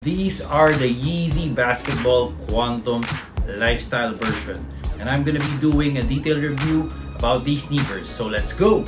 These are the Yeezy Basketball Quantum lifestyle version, and I'm gonna be doing a detailed review about these sneakers. So let's go!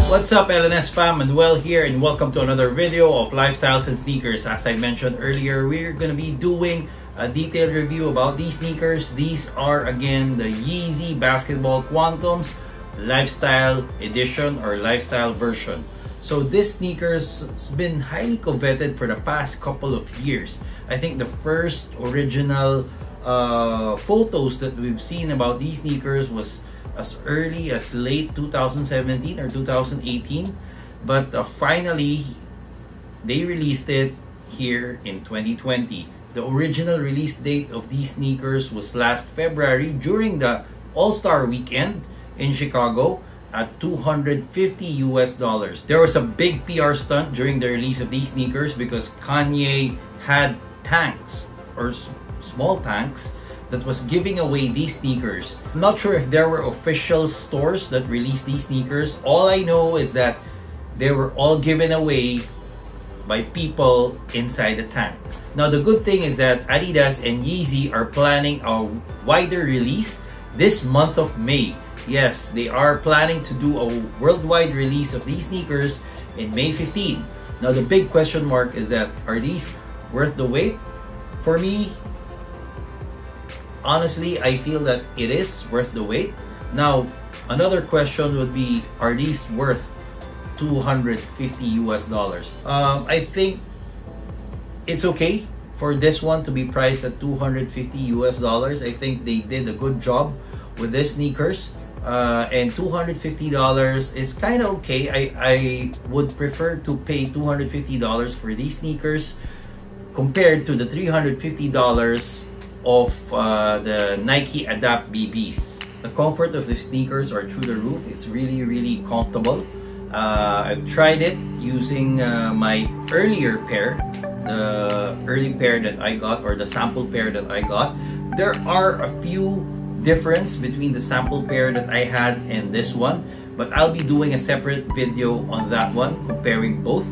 What's up, LNS fam? Manuel here, and welcome to another video of Lifestyles and Sneakers. As I mentioned earlier, we're going to be doing a detailed review about these sneakers. These are again the Yeezy Basketball Quantum's Lifestyle Edition or Lifestyle version. So this sneakers has been highly coveted for the past couple of years. I think the first original photos that we've seen about these sneakers was as early as late 2017 or 2018, but finally they released it here in 2020. The original release date of these sneakers was last February during the All-Star weekend in Chicago at $250 US. There was a big PR stunt during the release of these sneakers because Kanye had tanks or small tanks that was giving away these sneakers. I'm not sure if there were official stores that released these sneakers. All I know is that they were all given away by people inside the tank. Now the good thing is that Adidas and Yeezy are planning a wider release this month of May. Yes, they are planning to do a worldwide release of these sneakers in May 15. Now the big question mark is that, are these worth the wait? For me, honestly, I feel that it is worth the wait. Now, another question would be, are these worth $250 US? I think it's okay for this one to be priced at $250 US. I think they did a good job with these sneakers. And $250 is kind of okay. I would prefer to pay $250 for these sneakers compared to the $350 of the Nike Adapt BBs. The comfort of the sneakers are through the roof. It's really comfortable. I've tried it using my earlier pair, the early pair that I got, or the sample pair that I got. There are a few difference between the sample pair that I had and this one, but I'll be doing a separate video on that one, comparing both.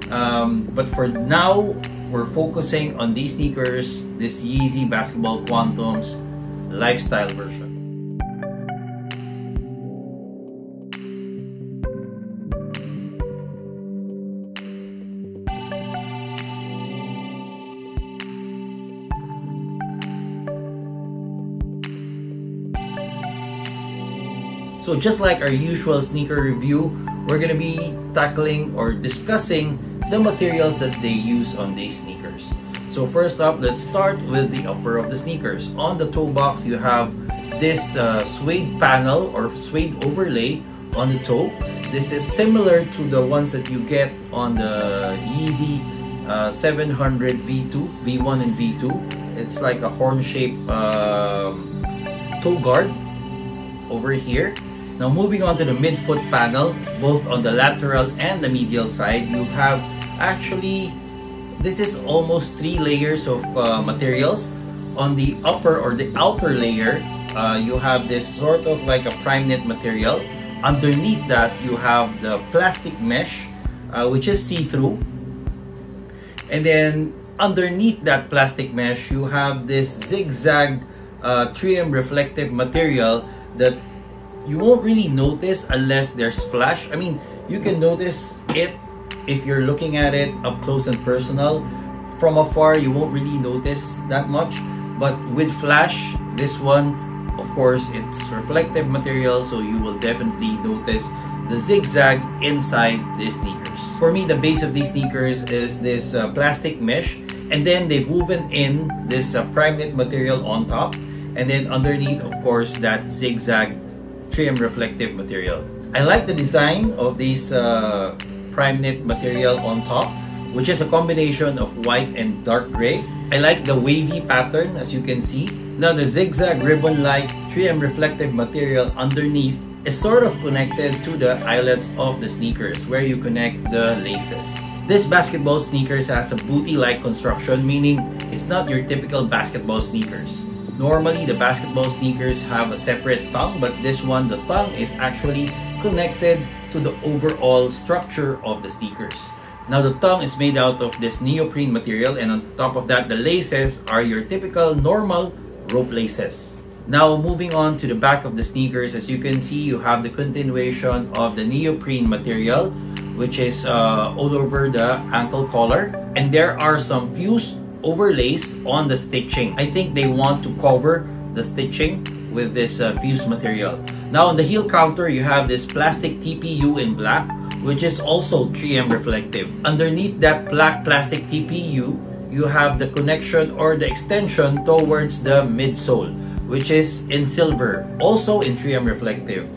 But for now, we're focusing on these sneakers, this Yeezy Basketball Quantum's lifestyle version. So just like our usual sneaker review, we're going to be tackling or discussing the materials that they use on these sneakers. So first up, let's start with the upper of the sneakers. On the toe box, you have this suede panel or suede overlay on the toe. This is similar to the ones that you get on the Yeezy 700 V2, V1 and V2. It's like a horn-shaped toe guard over here. Now moving on to the midfoot panel, both on the lateral and the medial side, you have actually, this is almost 3 layers of materials. On the upper or the outer layer, you have this sort of like a prime knit material. Underneath that, you have the plastic mesh, which is see-through. And then underneath that plastic mesh, you have this zigzag trim reflective material that you won't really notice unless there's flash. I mean, you can notice it if you're looking at it up close and personal. From afar, you won't really notice that much. But with flash, this one, of course, it's reflective material, so you will definitely notice the zigzag inside these sneakers. For me, the base of these sneakers is this plastic mesh, and then they've woven in this prime knit material on top, and then underneath, of course, that zigzag trim reflective material. I like the design of this prime knit material on top which is a combination of white and dark gray. I like the wavy pattern, as you can see. Now the zigzag ribbon-like 3M reflective material underneath is sort of connected to the eyelets of the sneakers where you connect the laces. This basketball sneakers has a bootie-like construction, meaning it's not your typical basketball sneakers. Normally, the basketball sneakers have a separate tongue, but this one, the tongue is actually connected to the overall structure of the sneakers. Now, the tongue is made out of this neoprene material, and on top of that, the laces are your typical normal rope laces. Now, moving on to the back of the sneakers, as you can see, you have the continuation of the neoprene material, which is all over the ankle collar, and there are some fused overlays on the stitching. I think they want to cover the stitching with this fused material. Now on the heel counter, you have this plastic TPU in black, which is also 3M reflective. Underneath that black plastic TPU, you have the connection or the extension towards the midsole, which is in silver, also in 3M reflective.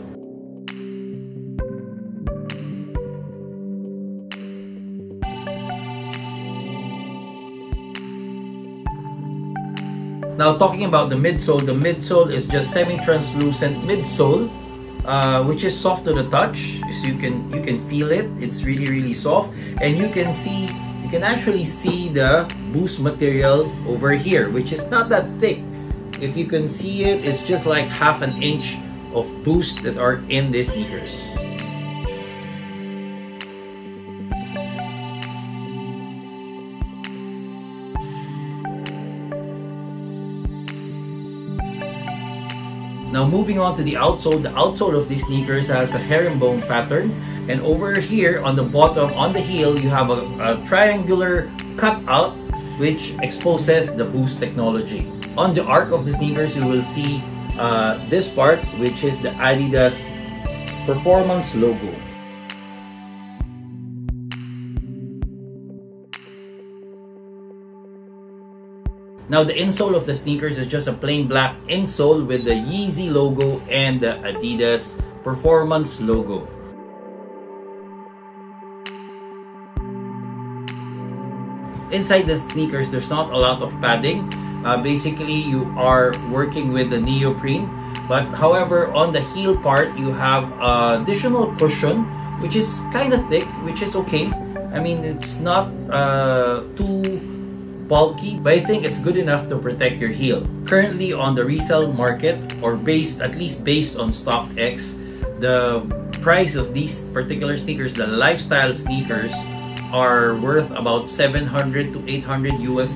Now talking about the midsole is just semi-translucent midsole, which is soft to the touch. So you can feel it. It's really soft, and you can actually see the boost material over here, which is not that thick. If you can see it, it's just like half an inch of boost that are in these sneakers. Now moving on to the outsole of these sneakers has a herringbone pattern, and over here on the bottom, on the heel, you have a triangular cutout which exposes the boost technology. On the arc of the sneakers, you will see this part, which is the Adidas performance logo. Now the insole of the sneakers is just a plain black insole with the Yeezy logo and the Adidas performance logo. Inside the sneakers, there's not a lot of padding. Basically, you are working with the neoprene. But however, on the heel part, you have additional cushion, which is kind of thick, which is okay. I mean, it's not too bulky, but I think it's good enough to protect your heel. Currently on the resale market, or at least based on StockX, the price of these particular sneakers, the lifestyle sneakers, are worth about $700 to $800 US,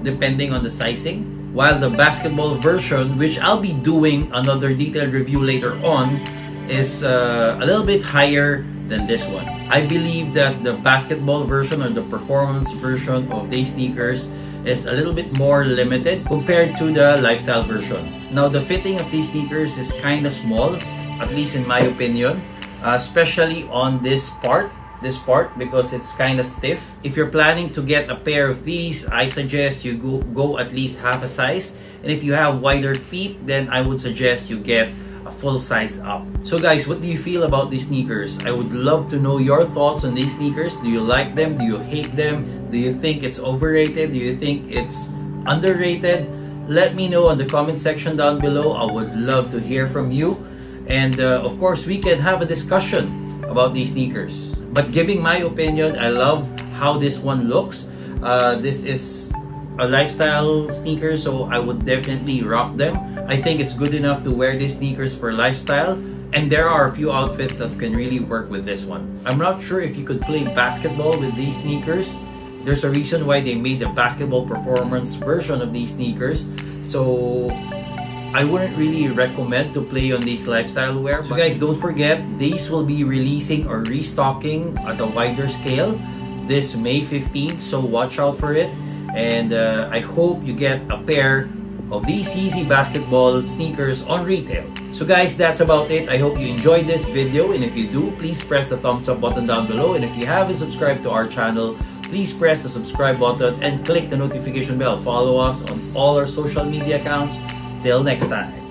depending on the sizing. While the basketball version, which I'll be doing another detailed review later on, is a little bit higher than this one. I believe that the basketball version or the performance version of these sneakers is a little bit more limited compared to the lifestyle version. Now the fitting of these sneakers is kind of small, at least in my opinion, especially on this part, because it's kind of stiff. If you're planning to get a pair of these, I suggest you go at least half a size, and if you have wider feet, then I would suggest you get a full size up. So guys, what do you feel about these sneakers? I would love to know your thoughts on these sneakers. Do you like them? Do you hate them? Do you think it's overrated? Do you think it's underrated? Let me know in the comment section down below. I would love to hear from you, and of course we can have a discussion about these sneakers. But giving my opinion, I love how this one looks. This is a lifestyle sneaker, so I would definitely rock them. I think it's good enough to wear these sneakers for lifestyle, and there are a few outfits that can really work with this one. I'm not sure if you could play basketball with these sneakers. There's a reason why they made the basketball performance version of these sneakers, so I wouldn't really recommend to play on these lifestyle wear. So guys, don't forget, these will be releasing or restocking at a wider scale this May 15th, so watch out for it. And I hope you get a pair of these Yeezy basketball sneakers on retail. So guys, that's about it. I hope you enjoyed this video, and if you do, please press the thumbs up button down below, and if you haven't subscribed to our channel, please press the subscribe button and click the notification bell. Follow us on all our social media accounts. Till next time.